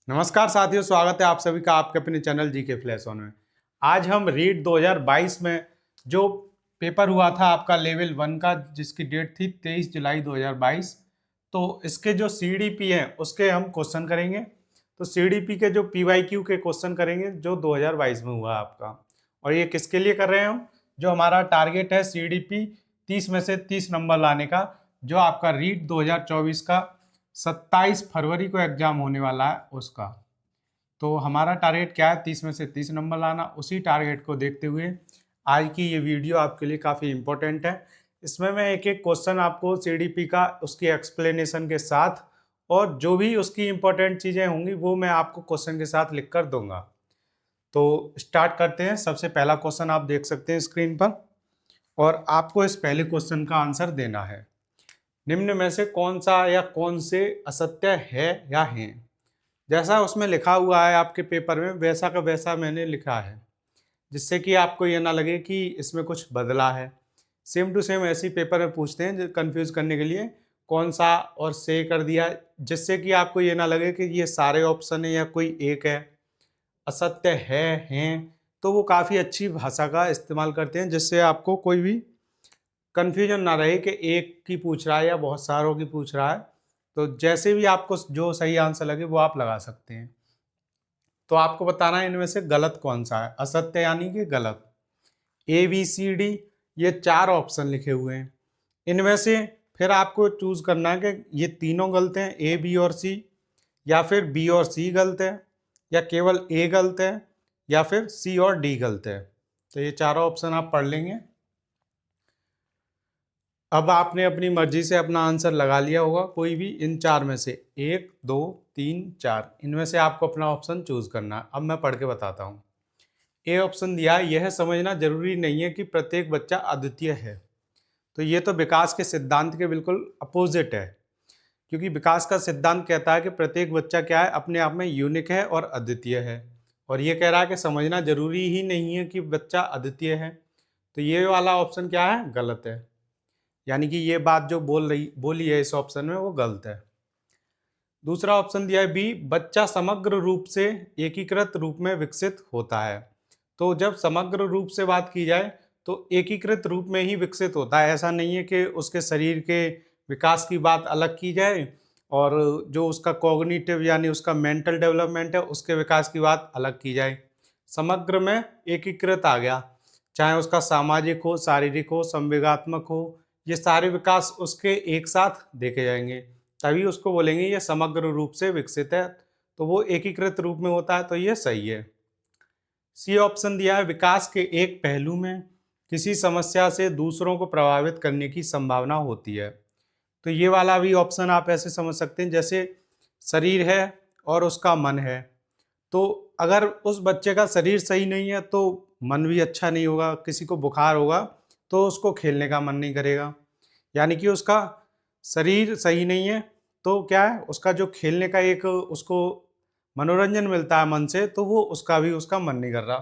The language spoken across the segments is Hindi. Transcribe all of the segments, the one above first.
नमस्कार साथियों, स्वागत है आप सभी का आपके अपने चैनल जी के फ्लैश ऑन में। आज हम रीट 2022 में जो पेपर हुआ था आपका लेवल 1 का, जिसकी डेट थी 23 जुलाई 2022, तो इसके जो सीडीपी हैं उसके हम क्वेश्चन करेंगे। तो सीडीपी के जो पीवाईक्यू के क्वेश्चन करेंगे जो 2022 में हुआ आपका। और ये किसके लिए कर रहे हैं हम? जो हमारा टारगेट है सीडीपी 30 में से 30 नंबर लाने का, जो आपका रीट 2024 का 27 फरवरी को एग्जाम होने वाला है उसका। तो हमारा टारगेट क्या है? 30 में से 30 नंबर लाना। उसी टारगेट को देखते हुए आज की ये वीडियो आपके लिए काफ़ी इंपॉर्टेंट है। इसमें मैं एक एक क्वेश्चन आपको सीडीपी का उसकी एक्सप्लेनेशन के साथ और जो भी उसकी इंपॉर्टेंट चीज़ें होंगी वो मैं आपको क्वेश्चन के साथ लिख कर दूंगा। तो स्टार्ट करते हैं। सबसे पहला क्वेश्चन आप देख सकते हैं स्क्रीन पर, और आपको इस पहले क्वेश्चन का आंसर देना है। निम्न में से कौन सा या कौन से असत्य है या हैं? जैसा उसमें लिखा हुआ है आपके पेपर में वैसा का वैसा मैंने लिखा है, जिससे कि आपको ये ना लगे कि इसमें कुछ बदला है। सेम टू सेम ऐसे ही पेपर में पूछते हैं कंफ्यूज करने के लिए, कौन सा और से कर दिया, जिससे कि आपको ये ना लगे कि ये सारे ऑप्शन है या कोई एक है। असत्य है, हैं, तो वो काफ़ी अच्छी भाषा का इस्तेमाल करते हैं, जिससे आपको कोई भी कन्फ्यूजन ना रहे कि एक की पूछ रहा है या बहुत सारों की पूछ रहा है। तो जैसे भी आपको जो सही आंसर लगे वो आप लगा सकते हैं। तो आपको बताना है इनमें से गलत कौन सा है, असत्य यानी कि गलत। ए बी सी डी ये 4 ऑप्शन लिखे हुए हैं, इनमें से फिर आपको चूज करना है कि ये तीनों गलत हैं, ए बी और सी, या फिर बी और सी गलत है, या केवल ए गलत है, या फिर सी और डी गलत है। तो ये चारों ऑप्शन आप पढ़ लेंगे। अब आपने अपनी मर्जी से अपना आंसर लगा लिया होगा, कोई भी इन 4 में से 1 2 3 4 इनमें से आपको अपना ऑप्शन चूज करना है। अब मैं पढ़ के बताता हूँ। ए ऑप्शन दिया है, यह समझना जरूरी नहीं है कि प्रत्येक बच्चा अद्वितीय है। तो ये तो विकास के सिद्धांत के बिल्कुल अपोजिट है, क्योंकि विकास का सिद्धांत कहता है कि प्रत्येक बच्चा क्या है, अपने आप में यूनिक है और अद्वितीय है। और ये कह रहा है कि समझना जरूरी ही नहीं है कि बच्चा अद्वितीय है। तो ये वाला ऑप्शन क्या है? गलत है। यानी कि ये बात जो बोली है इस ऑप्शन में वो गलत है। दूसरा ऑप्शन दिया है बी, बच्चा समग्र रूप से एकीकृत रूप में विकसित होता है। तो जब समग्र रूप से बात की जाए तो एकीकृत रूप में ही विकसित होता है। ऐसा नहीं है कि उसके शरीर के विकास की बात अलग की जाए और जो उसका कॉग्निटिव यानी उसका मेंटल डेवलपमेंट है उसके विकास की बात अलग की जाए। समग्र में एकीकृत आ गया, चाहे उसका सामाजिक हो, शारीरिक हो, संवेगात्मक हो, ये सारे विकास उसके एक साथ देखे जाएंगे, तभी उसको बोलेंगे ये समग्र रूप से विकसित है। तो वो एकीकृत रूप में होता है, तो ये सही है। सी ऑप्शन दिया है, विकास के एक पहलू में किसी समस्या से दूसरों को प्रभावित करने की संभावना होती है। तो ये वाला भी ऑप्शन आप ऐसे समझ सकते हैं, जैसे शरीर है और उसका मन है। तो अगर उस बच्चे का शरीर सही नहीं है तो मन भी अच्छा नहीं होगा। किसी को बुखार होगा तो उसको खेलने का मन नहीं करेगा। यानी कि उसका शरीर सही नहीं है तो क्या है, उसका जो खेलने का एक उसको मनोरंजन मिलता है मन से, तो वो उसका भी उसका मन नहीं कर रहा।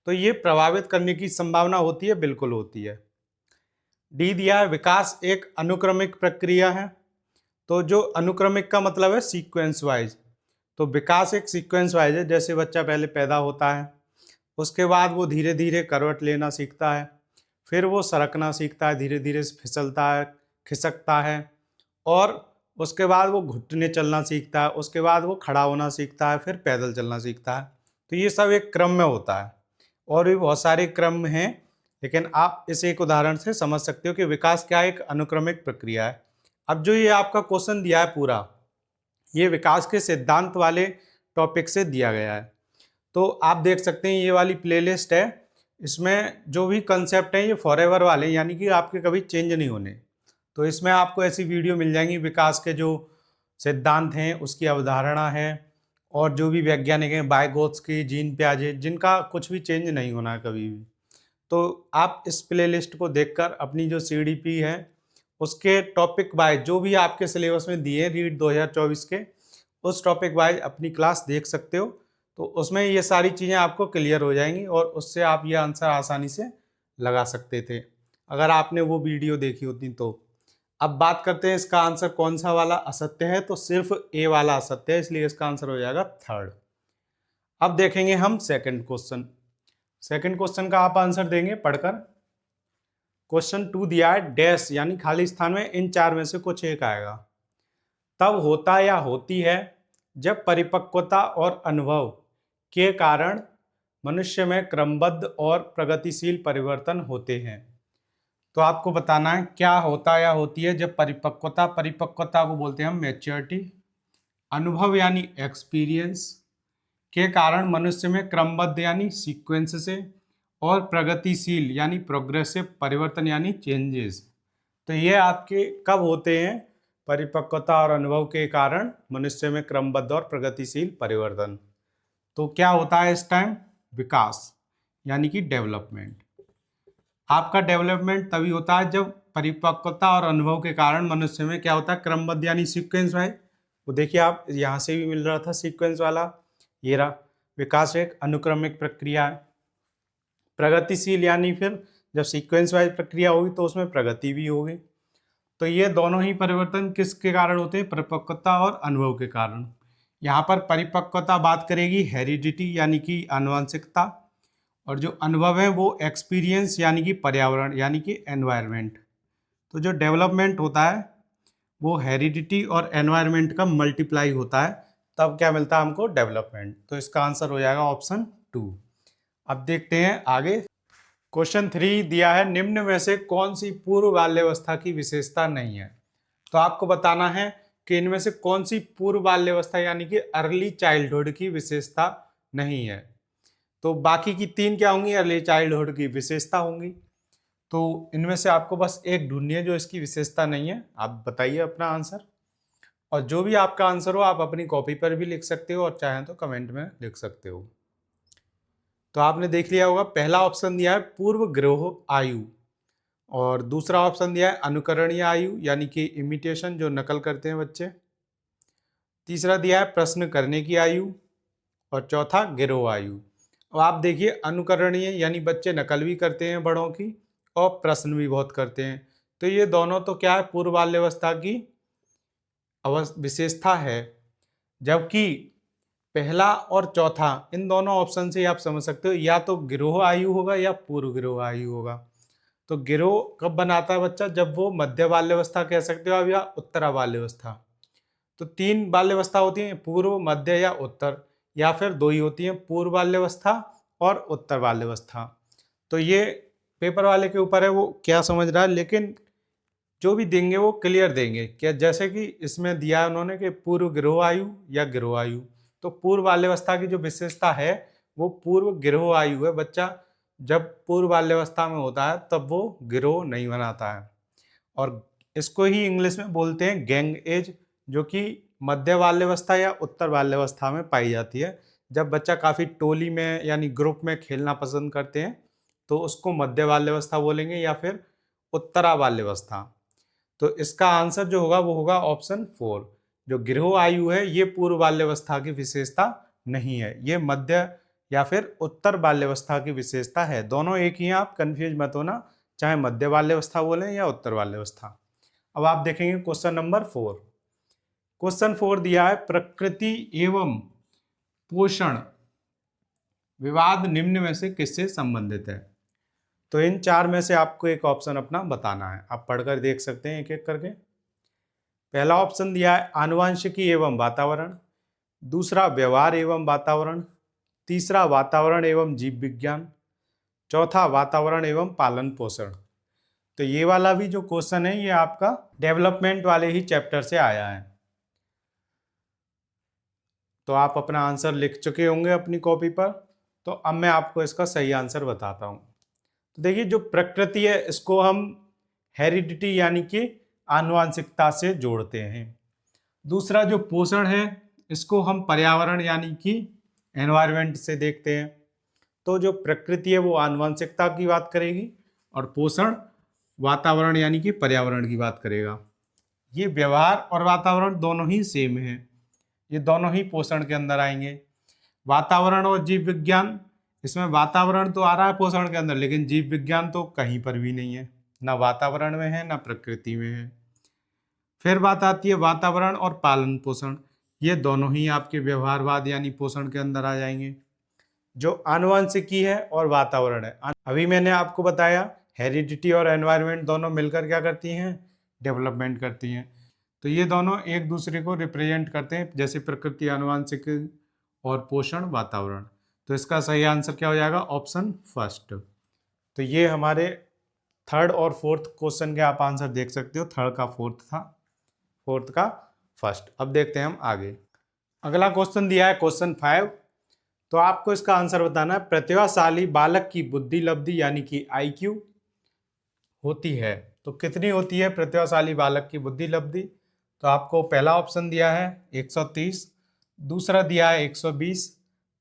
तो ये प्रभावित करने की संभावना होती है, बिल्कुल होती है। डी दिया है, विकास एक अनुक्रमिक प्रक्रिया है। तो जो अनुक्रमिक का मतलब है सीक्वेंस वाइज। तो विकास एक सीक्वेंस वाइज है, जैसे बच्चा पहले पैदा होता है, उसके बाद वो धीरे धीरे करवट लेना सीखता है, फिर वो सरकना सीखता है, धीरे धीरे फिसलता है, खिसकता है, और उसके बाद वो घुटने चलना सीखता है, उसके बाद वो खड़ा होना सीखता है, फिर पैदल चलना सीखता है। तो ये सब एक क्रम में होता है, और भी बहुत सारे क्रम हैं, लेकिन आप इस एक उदाहरण से समझ सकते हो कि विकास क्या एक अनुक्रमिक प्रक्रिया है। अब जो ये आपका क्वेश्चन दिया है पूरा, ये विकास के सिद्धांत वाले टॉपिक से दिया गया है। तो आप देख सकते हैं ये वाली प्लेलिस्ट है, इसमें जो भी कंसेप्ट हैं ये फॉरएवर वाले, यानी कि आपके कभी चेंज नहीं होने। तो इसमें आपको ऐसी वीडियो मिल जाएंगी, विकास के जो सिद्धांत हैं उसकी अवधारणा है, और जो भी वैज्ञानिक हैं बायगोत्स्की, जीन पियाजे, जिनका कुछ भी चेंज नहीं होना है कभी भी। तो आप इस प्लेलिस्ट को देखकर अपनी जो सीडीपी है उसके टॉपिक वाइज जो भी आपके सिलेबस में दिए रीड 2024 के, उस टॉपिक वाइज अपनी क्लास देख सकते हो। तो उसमें ये सारी चीज़ें आपको क्लियर हो जाएंगी और उससे आप ये आंसर आसानी से लगा सकते थे, अगर आपने वो वीडियो देखी होती तो। अब बात करते हैं इसका आंसर कौन सा वाला असत्य है, तो सिर्फ ए वाला असत्य है, इसलिए इसका आंसर हो जाएगा थर्ड। अब देखेंगे हम सेकंड क्वेश्चन। सेकंड क्वेश्चन का आप आंसर देंगे पढ़कर। क्वेश्चन 2 दिया है, डैश यानी खाली स्थान में इन चार में से कुछ एक आएगा। तब होता या होती है जब परिपक्वता और अनुभव के कारण मनुष्य में क्रमबद्ध और प्रगतिशील परिवर्तन होते हैं। तो आपको बताना है क्या होता या होती है जब परिपक्वता, परिपक्वता को बोलते हैं हम मैच्योरिटी, अनुभव यानी एक्सपीरियंस के कारण मनुष्य में क्रमबद्ध यानी सीक्वेंस से, और प्रगतिशील यानी प्रोग्रेसिव परिवर्तन यानी चेंजेस। तो ये आपके कब होते हैं? परिपक्वता और अनुभव के कारण मनुष्य में क्रमबद्ध और प्रगतिशील परिवर्तन। तो क्या होता है इस टाइम? विकास यानी कि डेवलपमेंट। आपका डेवलपमेंट तभी होता है जब परिपक्वता और अनुभव के कारण मनुष्य में क्या होता है? क्रमबद्ध यानी सीक्वेंस है। वो देखिए आप यहाँ से भी मिल रहा था सीक्वेंस वाला, ये रहा। विकास एक अनुक्रमिक प्रक्रिया है। प्रगतिशील यानी फिर जब सीक्वेंस वाइज प्रक्रिया होगी तो उसमें प्रगति भी होगी। तो ये दोनों ही परिवर्तन किसके कारण होते हैं? परिपक्वता और अनुभव के कारण। यहाँ पर परिपक्वता बात करेगी हेरिडिटी यानी कि आनुवंशिकता, और जो अनुभव है वो एक्सपीरियंस यानी कि पर्यावरण यानी कि एनवायरनमेंट। तो जो डेवलपमेंट होता है वो हेरिडिटी और एनवायरनमेंट का मल्टीप्लाई होता है, तब क्या मिलता है हमको? डेवलपमेंट। तो इसका आंसर हो जाएगा ऑप्शन 2। अब देखते हैं आगे। क्वेश्चन 3 दिया है, निम्न में से कौन सी पूर्व बाल्यावस्था की विशेषता नहीं है? तो आपको बताना है कि इनमें से कौन सी पूर्व बाल्यावस्था यानी कि अर्ली चाइल्डहुड की विशेषता नहीं है। तो बाकी की 3 क्या होंगी? अर्ली चाइल्डहुड की विशेषता होंगी। तो इनमें से आपको बस एक ढूंढनी है जो इसकी विशेषता नहीं है। आप बताइए अपना आंसर, और जो भी आपका आंसर हो आप अपनी कॉपी पर भी लिख सकते हो और चाहें तो कमेंट में लिख सकते हो। तो आपने देख लिया होगा, पहला ऑप्शन दिया है पूर्व ग्रह आयु, और दूसरा ऑप्शन दिया है अनुकरणीय आयु यानी कि इमिटेशन, जो नकल करते हैं बच्चे। तीसरा दिया है प्रश्न करने की आयु, और चौथा गिरोह आयु। अब आप देखिए, अनुकरणीय यानी बच्चे नकल भी करते हैं बड़ों की और प्रश्न भी बहुत करते हैं। तो ये दोनों तो क्या है? पूर्व बाल्यावस्था की विशेषता है। जबकि पहला और चौथा, इन दोनों ऑप्शन से आप समझ सकते हो या तो गिरोह आयु होगा या पूर्व गिरोह आयु होगा। तो गिरोह कब बनाता है बच्चा? जब वो मध्य बाल्यावस्था कह सकते हो आप, या उत्तरा बाल्यावस्था। तो 3 बाल्यावस्था होती हैं, पूर्व, मध्य या उत्तर, या फिर 2 ही होती हैं, पूर्व बाल्यावस्था और उत्तर बाल्यावस्था। तो ये पेपर वाले के ऊपर है वो क्या समझ रहा है, लेकिन जो भी देंगे वो क्लियर देंगे। क्या जैसे कि इसमें दिया है उन्होंने कि पूर्व गिरोह आयु या गिरोह आयु। तो पूर्व बाल्यावस्था की जो विशेषता है वो पूर्व गिरोह आयु है। बच्चा जब पूर्व बाल्यावस्था में होता है तब वो गिरोह नहीं बनाता है, और इसको ही इंग्लिश में बोलते हैं गैंग एज, जो कि मध्य बाल्यावस्था या उत्तर बाल्यावस्था में पाई जाती है। जब बच्चा काफ़ी टोली में यानी ग्रुप में खेलना पसंद करते हैं तो उसको मध्य बाल्यावस्था बोलेंगे, या फिर उत्तरा बाल्यावस्था। तो इसका आंसर जो होगा वो होगा ऑप्शन 4। जो गिरोह आयु है ये पूर्व बाल्यावस्था की विशेषता नहीं है, ये मध्य या फिर उत्तर बाल्यावस्था की विशेषता है। दोनों एक ही हैं, आप कंफ्यूज मत होना, चाहे मध्य बाल्यावस्था बोलें या उत्तर बाल्यावस्था। अब आप देखेंगे क्वेश्चन नंबर 4। क्वेश्चन 4 दिया है, प्रकृति एवं पोषण विवाद निम्न में से किससे संबंधित है? तो इन 4 में से आपको एक ऑप्शन अपना बताना है, आप पढ़कर देख सकते हैं एक एक करके। पहला ऑप्शन दिया है आनुवंशिकी एवं वातावरण, दूसरा व्यवहार एवं वातावरण, तीसरा वातावरण एवं जीव विज्ञान, चौथा वातावरण एवं पालन पोषण। तो ये वाला भी जो क्वेश्चन है ये आपका डेवलपमेंट वाले ही चैप्टर से आया है। तो आप अपना आंसर लिख चुके होंगे अपनी कॉपी पर। तो अब मैं आपको इसका सही आंसर बताता हूँ। तो देखिए, जो प्रकृति है इसको हम हेरिडिटी यानी कि आनुवंशिकता से जोड़ते हैं। दूसरा जो पोषण है इसको हम पर्यावरण यानी कि एनवायरनमेंट से देखते हैं। तो जो प्रकृति है वो आनुवंशिकता की बात करेगी, और पोषण वातावरण यानी कि पर्यावरण की बात करेगा। ये व्यवहार और वातावरण दोनों ही सेम है, ये दोनों ही पोषण के अंदर आएंगे। वातावरण और जीव विज्ञान, इसमें वातावरण तो आ रहा है पोषण के अंदर, लेकिन जीव विज्ञान तो कहीं पर भी नहीं है, ना वातावरण में है ना प्रकृति में है। फिर बात आती है वातावरण और पालन पोषण, ये दोनों ही आपके व्यवहारवाद यानी पोषण के अंदर आ जाएंगे। जो आनुवंशिकी है और वातावरण है, अभी मैंने आपको बताया हेरिडिटी और एनवायरनमेंट दोनों मिलकर क्या करती हैं, डेवलपमेंट करती हैं। तो ये दोनों एक दूसरे को रिप्रेजेंट करते हैं, जैसे प्रकृति आनुवंशिकी और पोषण वातावरण। तो इसका सही आंसर क्या हो जाएगा, ऑप्शन फर्स्ट। तो ये हमारे थर्ड और फोर्थ क्वेश्चन के आप आंसर देख सकते हो, थर्ड का फोर्थ था, फोर्थ का फर्स्ट। अब देखते हैं हम आगे। अगला क्वेश्चन दिया है क्वेश्चन 5। तो आपको इसका आंसर बताना है, प्रतिभाशाली बालक की बुद्धि लब्धि यानी कि IQ होती है, तो कितनी होती है प्रतिभाशाली बालक की बुद्धि लब्धि। तो आपको पहला ऑप्शन दिया है 130, दूसरा दिया है 120,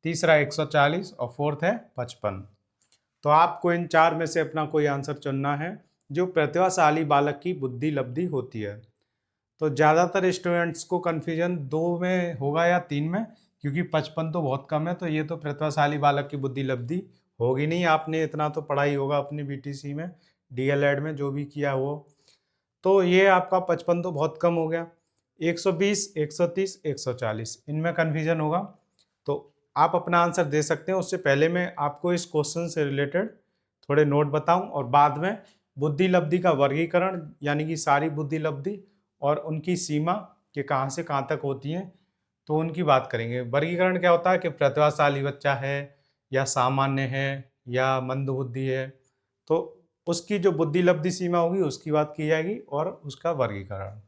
तीसरा 140 और फोर्थ है 55। तो आपको इन चार में से अपना कोई आंसर चुनना है जो प्रतिभाशाली बालक की बुद्धि लब्धि होती है। तो ज़्यादातर स्टूडेंट्स को कन्फ्यूजन 2 में होगा या 3 में, क्योंकि 55 तो बहुत कम है, तो ये तो प्रतिभाशाली बालक की बुद्धि लब्धि होगी नहीं। आपने इतना तो पढ़ा ही होगा अपनी BTC में, DLED में जो भी किया हो। तो ये आपका 55 तो बहुत कम हो गया। 120, 130, 140 इनमें कन्फ्यूजन होगा। तो आप अपना आंसर दे सकते हैं। उससे पहले मैं आपको इस क्वेश्चन से रिलेटेड थोड़े नोट बताऊं और बाद में बुद्धि लब्धि का वर्गीकरण यानी कि सारी बुद्धि लब्धि और उनकी सीमा कि कहाँ से कहाँ तक होती हैं, तो उनकी बात करेंगे। वर्गीकरण क्या होता है कि प्रतिभाशाली बच्चा है या सामान्य है या मंदबुद्धि है, तो उसकी जो बुद्धि लब्धि सीमा होगी उसकी बात की जाएगी और उसका वर्गीकरण।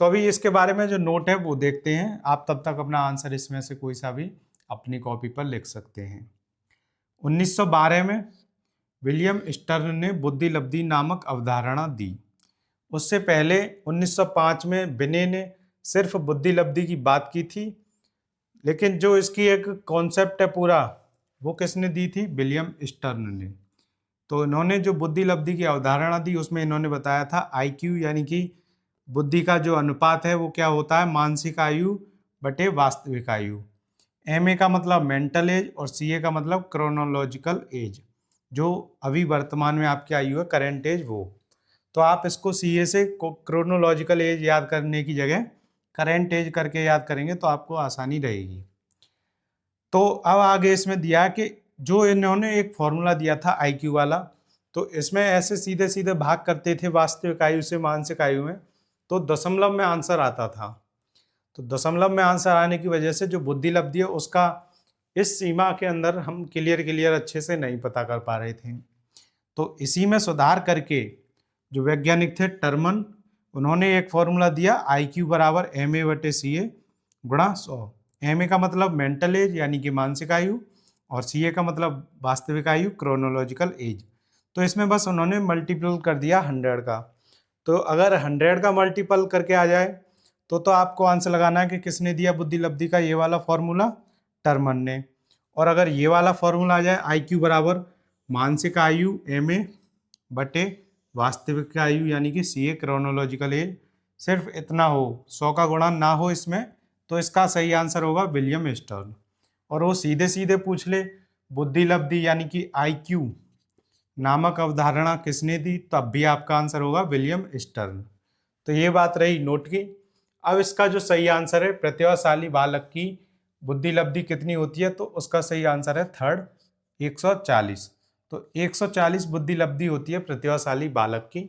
तो अभी इसके बारे में जो नोट है वो देखते हैं। आप तब तक अपना आंसर इसमें से कोई सा भी अपनी कॉपी पर लिख सकते हैं। 1912 में विलियम स्टर्न ने बुद्धि लब्धि नामक अवधारणा दी। उससे पहले 1905 में बिने ने सिर्फ बुद्धि लब्धि की बात की थी, लेकिन जो इसकी एक कॉन्सेप्ट है पूरा, वो किसने दी थी, विलियम स्टर्न ने। तो इन्होंने जो बुद्धि लब्धि की अवधारणा दी उसमें इन्होंने बताया था IQ यानी कि बुद्धि का जो अनुपात है वो क्या होता है, मानसिक आयु बटे वास्तविक आयु। MA का मतलब मेंटल एज और CA का मतलब क्रोनोलॉजिकल एज, जो अभी वर्तमान में आपकी आयु है, करेंट एज वो। तो आप इसको CA से क्रोनोलॉजिकल एज याद करने की जगह करेंट एज करके याद करेंगे तो आपको आसानी रहेगी। तो अब आगे इसमें दिया कि जो इन्होंने एक फॉर्मूला दिया था IQ वाला, तो इसमें ऐसे सीधे सीधे भाग करते थे वास्तविक आयु से मानसिक आयु में, तो दशमलव में आंसर आता था। तो दशमलव में आंसर आने की वजह से जो बुद्धि लब्धि है उसका इस सीमा के अंदर हम क्लियर अच्छे से नहीं पता कर पा रहे थे। तो इसी में सुधार करके जो वैज्ञानिक थे टर्मन, उन्होंने एक फॉर्मूला दिया IQ बराबर MA बटे CA गुणा 100। MA का मतलब मेंटल एज यानी कि मानसिक आयु और CA का मतलब वास्तविक आयु क्रोनोलॉजिकल एज। तो इसमें बस उन्होंने मल्टीपल कर दिया 100 का। तो अगर 100 का मल्टीपल करके आ जाए तो आपको आंसर लगाना है कि किसने दिया बुद्धि लब्धि का, ये वाला फॉर्मूला टर्मन ने। और अगर ये वाला फॉर्मूला आ जाए IQ बराबर मानसिक आयु MA बटे वास्तविक आयु यानी कि CA क्रोनोलॉजिकल एज, सिर्फ इतना हो, 100 का गुणा ना हो इसमें, तो इसका सही आंसर होगा विलियम स्टर्न। और वो सीधे सीधे पूछ ले बुद्धि लब्धि यानी कि IQ नामक अवधारणा किसने दी, तब भी आपका आंसर होगा विलियम स्टर्न। तो ये बात रही नोट की। अब इसका जो सही आंसर है प्रतिभाशाली बालक की बुद्धि लब्धि कितनी होती है, तो उसका सही आंसर है थर्ड 140। तो 140 बुद्धि लब्धि होती है प्रतिभाशाली बालक की।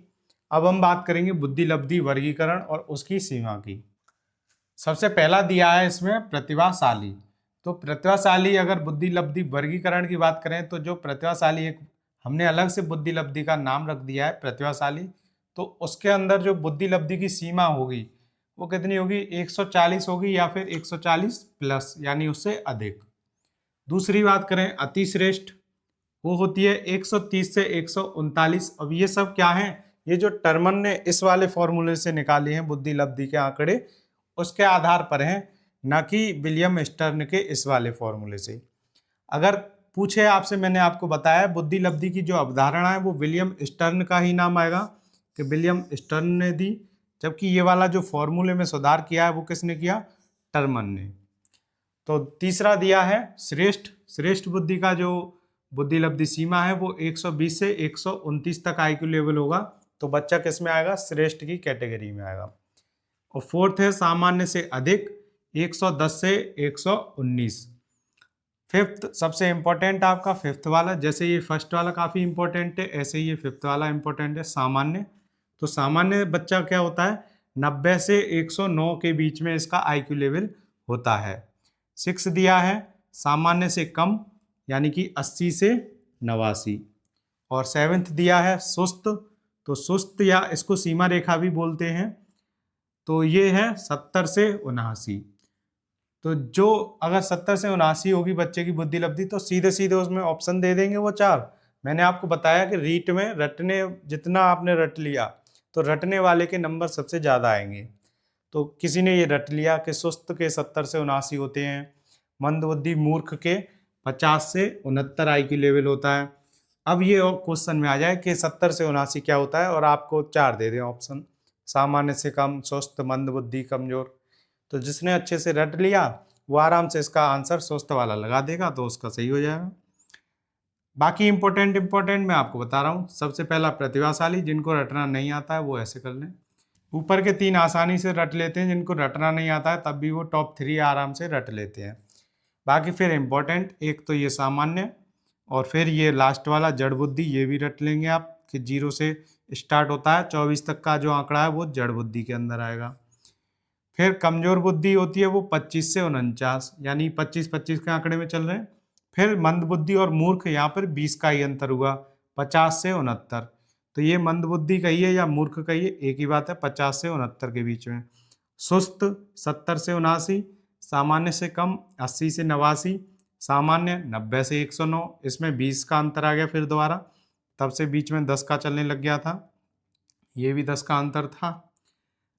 अब हम बात करेंगे बुद्धि लब्धि वर्गीकरण और उसकी सीमा की। सबसे पहला दिया है इसमें प्रतिभाशाली। तो प्रतिभाशाली अगर बुद्धि लब्धि वर्गीकरण की बात करें तो जो प्रतिभाशाली, एक हमने अलग से बुद्धि लब्धि का नाम रख दिया है प्रतिभाशाली, तो उसके अंदर जो बुद्धि लब्धि की सीमा होगी वो कितनी होगी, 140 होगी या फिर 140 प्लस यानी उससे अधिक। दूसरी बात करें अतिश्रेष्ठ, वो होती है 130 से 139। अब ये सब क्या है, ये जो टर्मन ने इस वाले फॉर्मूले से निकाले हैं बुद्धि लब्धि के आंकड़े, उसके आधार पर हैं, न कि विलियम स्टर्न के इस वाले फॉर्मूले से। अगर पूछे आपसे, मैंने आपको बताया बुद्धि लब्धि की जो अवधारणा है वो विलियम स्टर्न का ही नाम आएगा कि विलियम स्टर्न ने दी, जबकि ये वाला जो फॉर्मूले में सुधार किया है वो किसने किया, टर्मन ने। तो तीसरा दिया है श्रेष्ठ। श्रेष्ठ बुद्धि का जो बुद्धि लब्धि सीमा है वो 120 से 129 तक IQ लेवल होगा, तो बच्चा किस में आएगा, श्रेष्ठ की कैटेगरी में आएगा। और फोर्थ है सामान्य से अधिक 110 से 119। फिफ्थ सबसे इंपॉर्टेंट आपका फिफ्थ वाला, जैसे ये फर्स्ट वाला काफ़ी इंपॉर्टेंट है ऐसे ही ये फिफ्थ वाला इंपॉर्टेंट है, सामान्य। तो सामान्य बच्चा क्या होता है, 90 से 109 के बीच में इसका आईक्यू लेवल होता है। सिक्स दिया है सामान्य से कम, यानी कि 80 से 89। और सेवेंथ दिया है सुस्त, तो सुस्त या इसको सीमा रेखा भी बोलते हैं, तो ये है 70 से 79। तो जो अगर 70 से 79 होगी बच्चे की बुद्धि लब्धि, तो सीधे सीधे उसमें ऑप्शन दे देंगे वो चार। मैंने आपको बताया कि रीट में रटने जितना आपने रट लिया तो रटने वाले के नंबर सबसे ज़्यादा आएंगे। तो किसी ने ये रट लिया कि सुस्त के 70 से 79 होते हैं, मंदबुद्धि मूर्ख के 50 से 69 IQ लेवल होता है। अब ये क्वेश्चन में आ जाए कि 70 से 79 क्या होता है और आपको चार दे दें ऑप्शन, सामान्य से कम, सुस्त, मंदबुद्धि, कमजोर। तो जिसने अच्छे से रट लिया वो आराम से इसका आंसर स्वस्थ वाला लगा देगा, तो उसका सही हो जाएगा। बाकी इंपॉर्टेंट मैं आपको बता रहा हूँ। सबसे पहला प्रतिभाशाली, जिनको रटना नहीं आता है वो ऐसे कर लें। ऊपर के तीन आसानी से रट लेते हैं, जिनको रटना नहीं आता है तब भी वो टॉप 3 आराम से रट लेते हैं। बाकी फिर इंपॉर्टेंट, एक तो ये सामान्य, और फिर ये लास्ट वाला जड़ बुद्धि, ये भी रट लेंगे आप कि 0 से स्टार्ट होता है, 24 तक का जो आंकड़ा है वो जड़ बुद्धि के अंदर आएगा। फिर कमजोर बुद्धि होती है वो 25 से 49, यानी 25-25 के आंकड़े में चल रहे हैं। फिर मंद बुद्धि और मूर्ख, यहाँ पर 20 का ही अंतर हुआ, 50 से 69। तो ये मंद बुद्धि कहिए या मूर्ख कहिए एक ही बात है, 50 से 69 के बीच में। सुस्त 70 से 79, सामान्य से कम 80 से 89, सामान्य 90 से 109। इसमें 20 का अंतर आ गया फिर दोबारा, तब से बीच में 10 का चलने लग गया था, ये भी 10 का अंतर था।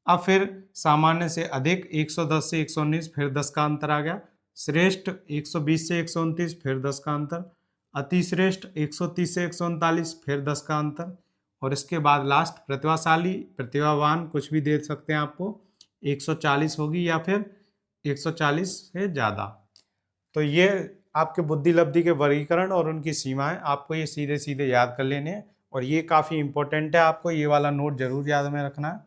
अब फिर सामान्य से अधिक 110 से 119, फिर 10 का अंतर आ गया। श्रेष्ठ 120 से 129, फिर 10 का अंतर। अति श्रेष्ठ 130 से 139, फिर 10 का अंतर। और इसके बाद लास्ट प्रतिभाशाली, प्रतिभावान कुछ भी दे सकते हैं आपको, 140 होगी या फिर 140 से ज़्यादा। तो ये आपके बुद्धि लब्धि के वर्गीकरण और उनकी सीमाएं आपको ये सीधे सीधे याद कर लेने हैं, और ये काफ़ी इंपॉर्टेंट है, आपको ये वाला नोट जरूर याद में रखना है।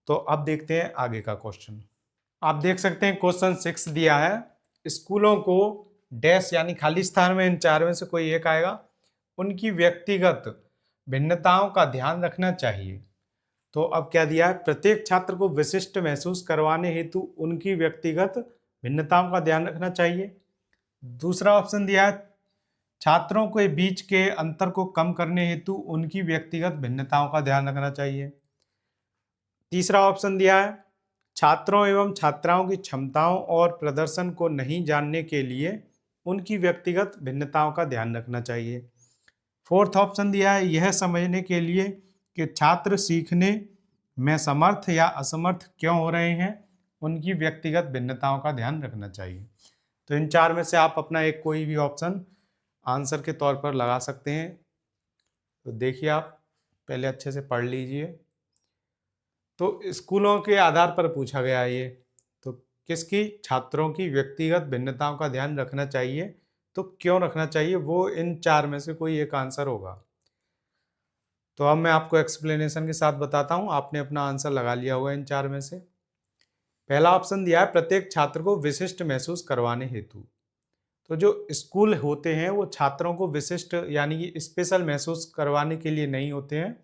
तो अब देखते हैं आगे का क्वेश्चन। आप देख सकते हैं क्वेश्चन 6 दिया है, स्कूलों को डैश यानी खाली स्थान में इन चार में से कोई एक आएगा, उनकी व्यक्तिगत भिन्नताओं का ध्यान रखना चाहिए। तो अब क्या दिया है, प्रत्येक छात्र को विशिष्ट महसूस करवाने हेतु उनकी व्यक्तिगत भिन्नताओं का ध्यान रखना चाहिए। दूसरा ऑप्शन दिया है, छात्रों के बीच के अंतर को कम करने हेतु उनकी व्यक्तिगत भिन्नताओं का ध्यान रखना चाहिए। तीसरा ऑप्शन दिया है, छात्रों एवं छात्राओं की क्षमताओं और प्रदर्शन को नहीं जानने के लिए उनकी व्यक्तिगत भिन्नताओं का ध्यान रखना चाहिए। फोर्थ ऑप्शन दिया है, यह समझने के लिए कि छात्र सीखने में समर्थ या असमर्थ क्यों हो रहे हैं, उनकी व्यक्तिगत भिन्नताओं का ध्यान रखना चाहिए। तो इन चार में से आप अपना एक कोई भी ऑप्शन आंसर के तौर पर लगा सकते हैं। तो देखिए, आप पहले अच्छे से पढ़ लीजिए। तो स्कूलों के आधार पर पूछा गया ये, तो किसकी, छात्रों की व्यक्तिगत भिन्नताओं का ध्यान रखना चाहिए, तो क्यों रखना चाहिए, वो इन चार में से कोई एक आंसर होगा। तो अब मैं आपको एक्सप्लेनेशन के साथ बताता हूँ, आपने अपना आंसर लगा लिया होगा इन चार में से। पहला ऑप्शन दिया है, प्रत्येक छात्र को विशिष्ट महसूस करवाने हेतु। तो जो स्कूल होते हैं वो छात्रों को विशिष्ट यानी कि स्पेशल महसूस करवाने के लिए नहीं होते हैं,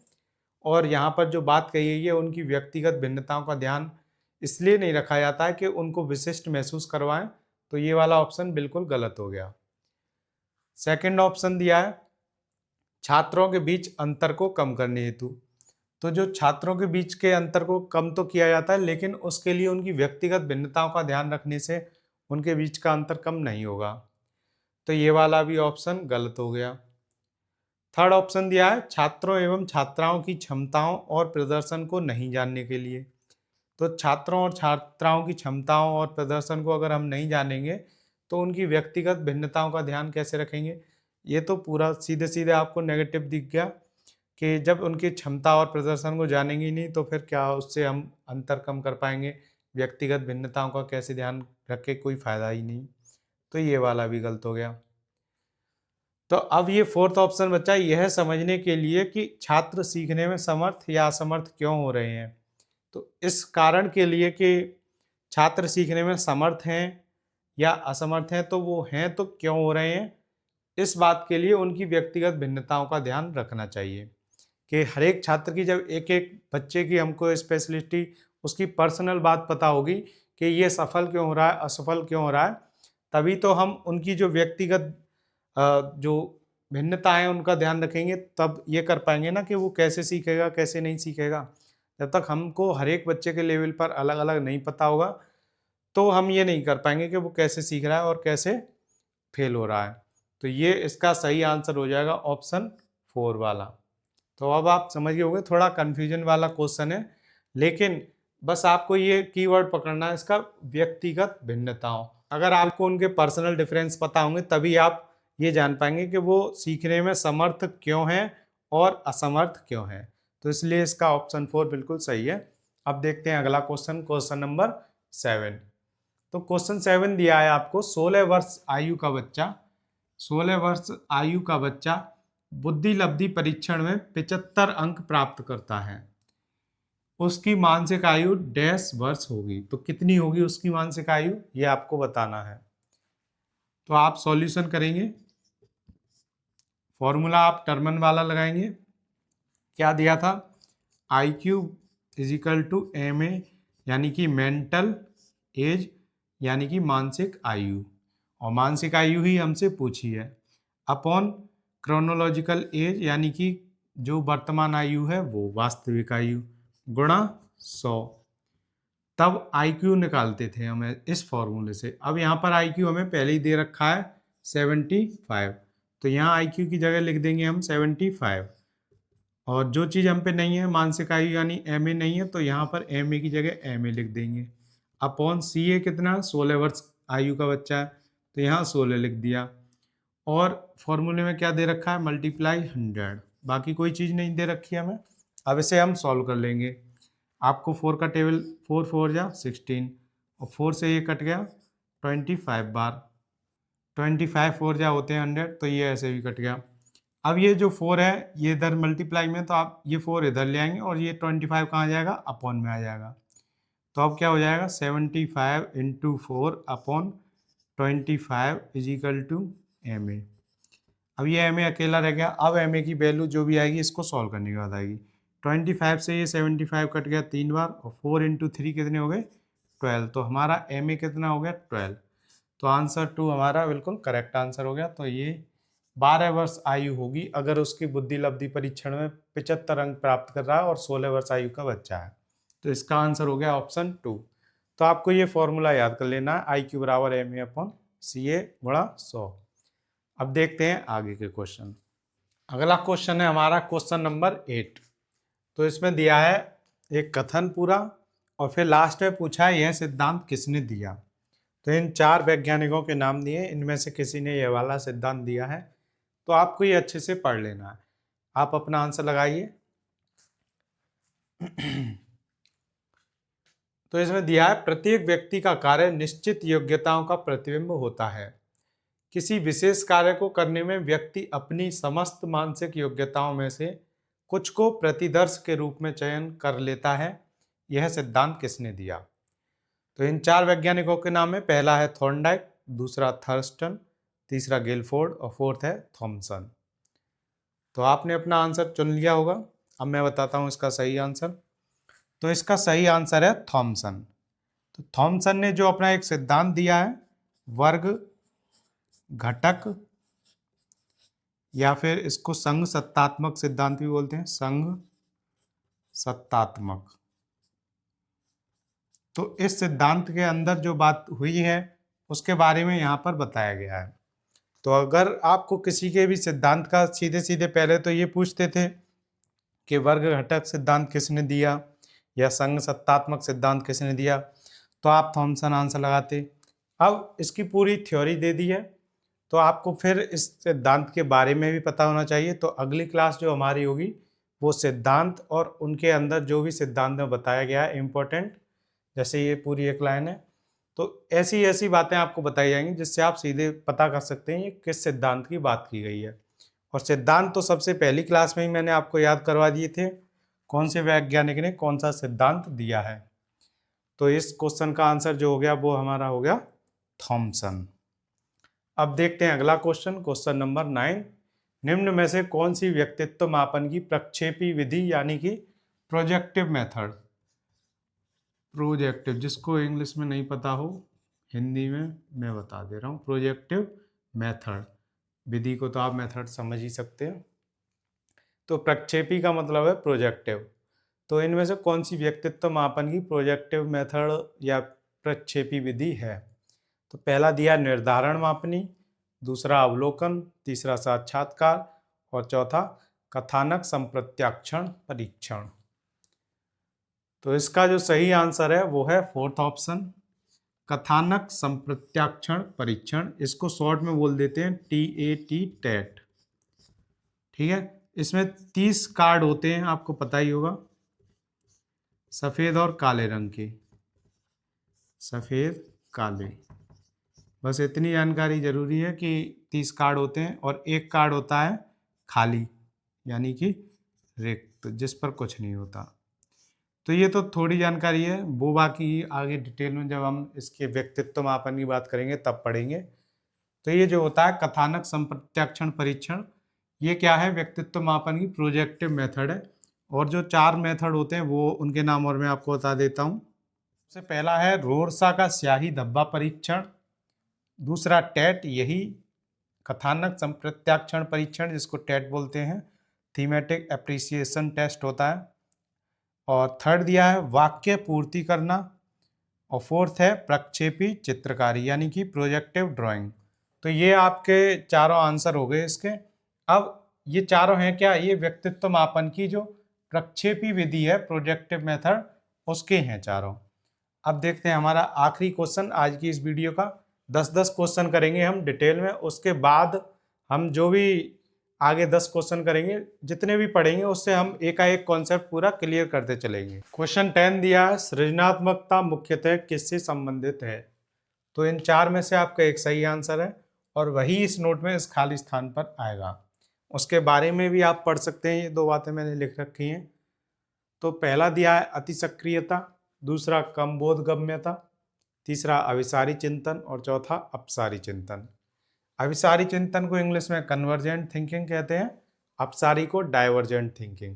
और यहाँ पर जो बात कही गई है उनकी व्यक्तिगत भिन्नताओं का ध्यान इसलिए नहीं रखा जाता है कि उनको विशिष्ट महसूस करवाएं, तो ये वाला ऑप्शन बिल्कुल गलत हो गया। सेकंड ऑप्शन दिया है, छात्रों के बीच अंतर को कम करने हेतु। तो जो छात्रों के बीच के अंतर को कम तो किया जाता है, लेकिन उसके लिए उनकी व्यक्तिगत भिन्नताओं का ध्यान रखने से उनके बीच का अंतर कम नहीं होगा, तो ये वाला भी ऑप्शन गलत हो गया। थर्ड ऑप्शन दिया है, छात्रों एवं छात्राओं की क्षमताओं और प्रदर्शन को नहीं जानने के लिए। तो छात्रों और छात्राओं की क्षमताओं और प्रदर्शन को अगर हम नहीं जानेंगे तो उनकी व्यक्तिगत भिन्नताओं का ध्यान कैसे रखेंगे। ये तो पूरा सीधे सीधे आपको नेगेटिव दिख गया कि जब उनकी क्षमता और प्रदर्शन को जानेंगे ही नहीं तो फिर क्या उससे हम अंतर कम कर पाएंगे, व्यक्तिगत भिन्नताओं का कैसे ध्यान रखे, कोई फायदा ही नहीं। तो ये वाला भी गलत हो गया। तो अब ये फोर्थ ऑप्शन बचा, यह समझने के लिए कि छात्र सीखने में समर्थ या असमर्थ क्यों हो रहे हैं। तो इस कारण के लिए कि छात्र सीखने में समर्थ हैं या असमर्थ हैं, तो वो हैं तो क्यों हो रहे हैं, इस बात के लिए उनकी व्यक्तिगत भिन्नताओं का ध्यान रखना चाहिए कि हर एक छात्र की, जब एक एक बच्चे की हमको स्पेशलिटी, उसकी पर्सनल बात पता होगी कि ये सफल क्यों हो रहा है, असफल क्यों हो रहा है, तभी तो हम उनकी जो व्यक्तिगत जो भिन्नता है उनका ध्यान रखेंगे, तब ये कर पाएंगे ना कि वो कैसे सीखेगा कैसे नहीं सीखेगा। जब तक हमको हर एक बच्चे के लेवल पर अलग अलग नहीं पता होगा तो हम ये नहीं कर पाएंगे कि वो कैसे सीख रहा है और कैसे फेल हो रहा है। तो ये इसका सही आंसर हो जाएगा ऑप्शन 4 वाला। तो अब आप समझ गए होंगे, थोड़ा कन्फ्यूजन वाला क्वेश्चन है, लेकिन बस आपको ये कीवर्ड पकड़ना है इसका, व्यक्तिगत भिन्नताओं। अगर आपको उनके पर्सनल डिफरेंस पता होंगे तभी आप ये जान पाएंगे कि वो सीखने में समर्थ क्यों हैं और असमर्थ क्यों हैं। तो इसलिए इसका ऑप्शन 4 बिल्कुल सही है। अब देखते हैं अगला क्वेश्चन, क्वेश्चन नंबर 7। तो क्वेश्चन 7 दिया है आपको, 16 वर्ष आयु का बच्चा, 16 वर्ष आयु का बच्चा बुद्धि लब्धि परीक्षण में 75 अंक प्राप्त करता है, उसकी मानसिक आयु डैश वर्ष होगी। तो कितनी होगी उसकी मानसिक आयु, ये आपको बताना है। तो आप सॉल्यूशन करेंगे, फॉर्मूला आप टर्मन वाला लगाएंगे। क्या दिया था, I Q is equal to M A, यानी कि मेंटल एज, यानी कि मानसिक आयु, और मानसिक आयु ही हमसे पूछी है, अपॉन क्रोनोलॉजिकल एज, यानी कि जो वर्तमान आयु है वो वास्तविक आयु, गुणा 100। तब आई क्यू निकालते थे हमें इस फॉर्मूले से। अब यहाँ पर आई क्यू हमें पहले ही दे रखा है 75, तो यहाँ आई क्यू की जगह लिख देंगे हम 75, और जो चीज़ हम पे नहीं है मानसिक आयु यानी एम ए नहीं है, तो यहाँ पर एम ए की जगह एम ए लिख देंगे, अपॉन सी ए कितना, 16 वर्ष आयु का बच्चा है तो यहाँ 16 लिख दिया, और फॉर्मूले में क्या दे रखा है, मल्टीप्लाई 100, बाकी कोई चीज़ नहीं दे रखी है हमें। अब इसे हम सॉल्व कर लेंगे। आपको 4 का टेबल, 4 4 जा 16, और 4 से ये कट गया 25 बार, 25 4 जा होते हैं 100, तो ये ऐसे भी कट गया। अब ये जो 4 है ये इधर मल्टीप्लाई में, तो आप ये 4 इधर ले आएंगे और ये 25 कहाँ जाएगा, अपॉन में आ जाएगा। तो अब क्या हो जाएगा, 75 into 4 upon 25 is equal to M A. अब ये एम ए अकेला रह गया। अब एम ए की वैल्यू जो भी आएगी इसको सॉल्व करने के बाद आएगी। 25 से ये 75 कट गया 3 बार, और 4 इंटू 3 कितने हो गए, 12। तो हमारा एम ए कितना हो गया, 12। तो आंसर 2 हमारा बिल्कुल करेक्ट आंसर हो गया। तो ये 12 वर्ष आयु होगी अगर उसकी बुद्धि लब्धि परीक्षण में 75 अंक प्राप्त कर रहा है और 16 वर्ष आयु का बच्चा है। तो इसका आंसर हो गया ऑप्शन 2। तो आपको ये फॉर्मूला याद कर लेना है, आई क्यू बराबर एम ए अपॉन सी ए गुणा 100। अब देखते हैं आगे के क्वेश्चन। अगला क्वेश्चन है हमारा क्वेश्चन नंबर 8। तो इसमें दिया है एक कथन पूरा, और फिर लास्ट में पूछा है यह सिद्धांत किसने दिया। तो इन 4 वैज्ञानिकों के नाम दिए, इनमें से किसी ने यह वाला सिद्धांत दिया है। तो आपको ये अच्छे से पढ़ लेना है। आप अपना आंसर लगाइए। तो इसमें दिया है प्रत्येक व्यक्ति का कार्य निश्चित योग्यताओं का प्रतिबिंब होता है। किसी विशेष कार्य को करने में व्यक्ति अपनी समस्त मानसिक योग्यताओं में से कुछ को प्रतिदर्श के रूप में चयन कर लेता है। यह सिद्धांत किसने दिया। तो इन 4 वैज्ञानिकों के नाम में पहला है थॉर्नडाइक, दूसरा थर्स्टन, तीसरा गिलफोर्ड और फोर्थ है थॉमसन। तो आपने अपना आंसर चुन लिया होगा। अब मैं बताता हूँ इसका सही आंसर। तो इसका सही आंसर है थॉमसन। तो थॉमसन ने जो अपना एक सिद्धांत दिया है, वर्ग घटक, या फिर इसको संघ सत्तात्मक सिद्धांत भी बोलते हैं, संघ सत्तात्मक। तो इस सिद्धांत के अंदर जो बात हुई है उसके बारे में यहाँ पर बताया गया है। तो अगर आपको किसी के भी सिद्धांत का सीधे सीधे पहले तो ये पूछते थे कि वर्ग घटक सिद्धांत किसने दिया या संघ सत्तात्मक सिद्धांत किसने दिया, तो आप थॉमसन आंसर लगाते। अब इसकी पूरी थ्योरी दे दी है तो आपको फिर इस सिद्धांत के बारे में भी पता होना चाहिए। तो अगली क्लास जो हमारी होगी वो सिद्धांत और उनके अंदर जो भी सिद्धांत में बताया गया है इम्पोर्टेंट, जैसे ये पूरी एक लाइन है, तो ऐसी ऐसी बातें आपको बताई जाएंगी जिससे आप सीधे पता कर सकते हैं ये किस सिद्धांत की बात की गई है। और सिद्धांत तो सबसे पहली क्लास में ही मैंने आपको याद करवा दिए थे। कौन से वैज्ञानिक ने कौन सा सिद्धांत दिया है? तो इस क्वेश्चन का आंसर जो हो गया वो हमारा हो गया थॉमसन। अब देखते हैं अगला क्वेश्चन, क्वेश्चन नंबर 9। निम्न में से कौन सी व्यक्तित्व मापन की प्रक्षेपी विधि यानी कि प्रोजेक्टिव मेथड, प्रोजेक्टिव जिसको इंग्लिश में नहीं पता हो हिंदी में मैं बता दे रहा हूँ, प्रोजेक्टिव मेथड, विधि को तो आप मेथड समझ ही सकते हैं। तो प्रक्षेपी का मतलब है प्रोजेक्टिव। तो इनमें से कौन सी व्यक्तित्व मापन की प्रोजेक्टिव मेथड या प्रक्षेपी विधि है? तो पहला दिया निर्धारण मापनी, दूसरा अवलोकन, तीसरा साक्षात्कार और चौथा कथानक संप्रत्याक्षण परीक्षण। तो इसका जो सही आंसर है वो है फोर्थ ऑप्शन, कथानक संप्रत्याक्षण परीक्षण। इसको शॉर्ट में बोल देते हैं TAT, टेट। ठीक है, इसमें 30 कार्ड होते हैं, आपको पता ही होगा, सफेद और काले रंग के, सफेद काले, बस इतनी जानकारी जरूरी है कि 30 कार्ड होते हैं और एक कार्ड होता है खाली यानी कि रिक्त, जिस पर कुछ नहीं होता। तो ये तो थोड़ी जानकारी है, वो बाकी आगे डिटेल में जब हम इसके व्यक्तित्व मापन की बात करेंगे तब पढ़ेंगे। तो ये जो होता है कथानक संप्रत्याक्षण परीक्षण, ये क्या है? व्यक्तित्व मापन की प्रोजेक्टिव मेथड है। और जो 4 मेथड होते हैं वो उनके नाम और मैं आपको बता देता हूँ। सबसे पहला है रोरसा का स्याही धब्बा परीक्षण, दूसरा टेट, यही कथानक संप्रत्याक्षण परीक्षण जिसको टेट बोलते हैं, थीमेटिक एप्रिसिएशन टेस्ट होता है। और थर्ड दिया है वाक्य पूर्ति करना, और फोर्थ है प्रक्षेपी चित्रकारी यानी कि प्रोजेक्टिव ड्राइंग। तो ये आपके चारों आंसर हो गए इसके। अब ये चारों हैं क्या? ये व्यक्तित्व मापन की जो प्रक्षेपी विधि है, प्रोजेक्टिव मेथड, उसके हैं चारों। अब देखते हैं हमारा आखिरी क्वेश्चन आज की इस वीडियो का। 10-10 क्वेश्चन करेंगे हम डिटेल में, उसके बाद हम जो भी आगे 10 क्वेश्चन करेंगे, जितने भी पढ़ेंगे उससे हम एकाएक कॉन्सेप्ट पूरा क्लियर करते चलेंगे। क्वेश्चन 10 दिया है, सृजनात्मकता मुख्यतः किससे संबंधित है? तो इन 4 में से आपका एक सही आंसर है और वही इस नोट में इस खाली स्थान पर आएगा। उसके बारे में भी आप पढ़ सकते हैं, ये 2 बातें मैंने लिख रखी हैं। तो पहला दिया है अति सक्रियता, दूसरा कम बोधगम्यता, तीसरा अभिसारी चिंतन और चौथा अपसारी चिंतन। अभिसारी चिंतन को इंग्लिश में कन्वर्जेंट थिंकिंग कहते हैं, अपसारी को डाइवर्जेंट थिंकिंग।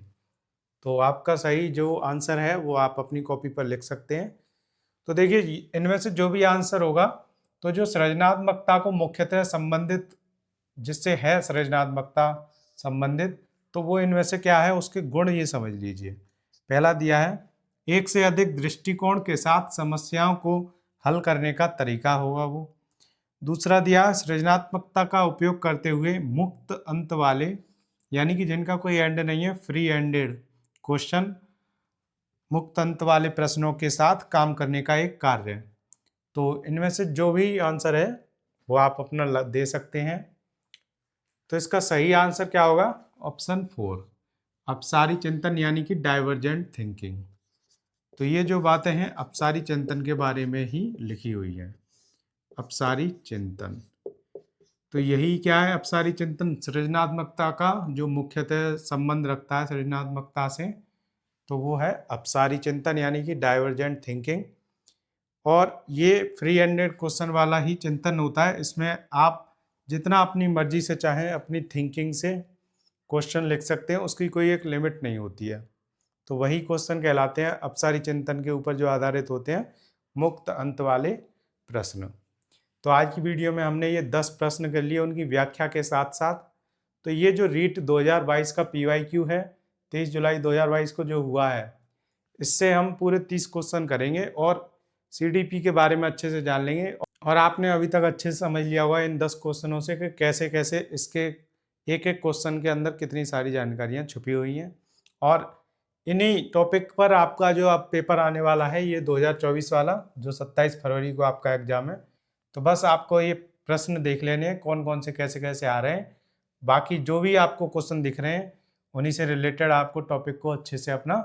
तो आपका सही जो आंसर है वो आप अपनी कॉपी पर लिख सकते हैं। तो देखिए इनमें से जो भी आंसर होगा, तो जो सृजनात्मकता को मुख्यतः संबंधित, जिससे है सृजनात्मकता संबंधित, तो वो इनमें से क्या है, उसके गुण ये समझ लीजिए। पहला दिया है एक से अधिक दृष्टिकोण के साथ समस्याओं को हल करने का तरीका होगा वो। दूसरा दिया सृजनात्मकता का उपयोग करते हुए मुक्त अंत वाले, यानी कि जिनका कोई एंड नहीं है, फ्री एंडेड क्वेश्चन, मुक्त अंत वाले प्रश्नों के साथ काम करने का एक कार्य। तो इनमें से जो भी आंसर है वो आप अपना दे सकते हैं। तो इसका सही आंसर क्या होगा? ऑप्शन 4, अपसारी चिंतन यानी कि डाइवर्जेंट थिंकिंग। तो ये जो बातें हैं अपसारी चिंतन के बारे में ही लिखी हुई है, अपसारी चिंतन। तो यही क्या है अपसारी चिंतन? सृजनात्मकता का जो मुख्यतः संबंध रखता है सृजनात्मकता से, तो वो है अपसारी चिंतन यानी कि डाइवर्जेंट थिंकिंग। और ये फ्री एंडेड क्वेश्चन वाला ही चिंतन होता है, इसमें आप जितना अपनी मर्जी से चाहें अपनी थिंकिंग से क्वेश्चन लिख सकते हैं, उसकी कोई एक लिमिट नहीं होती है। तो वही क्वेश्चन कहलाते हैं अपसारी चिंतन के ऊपर जो आधारित होते हैं मुक्त अंत वाले प्रश्न। तो आज की वीडियो में हमने ये 10 प्रश्न कर लिए उनकी व्याख्या के साथ साथ। तो ये जो रीट 2022 का PYQ है 23 जुलाई 2022 को जो हुआ है, इससे हम पूरे 30 क्वेश्चन करेंगे और CDP के बारे में अच्छे से जान लेंगे। और आपने अभी तक अच्छे से समझ लिया होगा इन 10 क्वेश्चनों से कि कैसे कैसे इसके एक एक क्वेश्चन के अंदर कितनी सारी जानकारियाँ छुपी हुई हैं। और इन्हीं टॉपिक पर आपका जो अब पेपर आने वाला है ये 2024 वाला, जो 27 फरवरी को आपका एग्जाम है। तो बस आपको ये प्रश्न देख लेने हैं कौन कौन से कैसे कैसे आ रहे हैं। बाकी जो भी आपको क्वेश्चन दिख रहे हैं उन्हीं से रिलेटेड आपको टॉपिक को अच्छे से अपना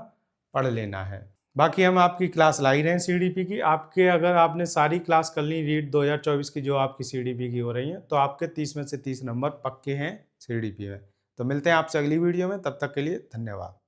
पढ़ लेना है। बाकी हम आपकी क्लास ला ही रहे हैं CDP की। आपके अगर आपने सारी क्लास कर ली रीट 2024 की जो आपकी CDP की हो रही है, तो आपके 30 में से 30 नंबर पक्के हैं CDP में। तो मिलते हैं आपसे अगली वीडियो में, तब तक के लिए धन्यवाद।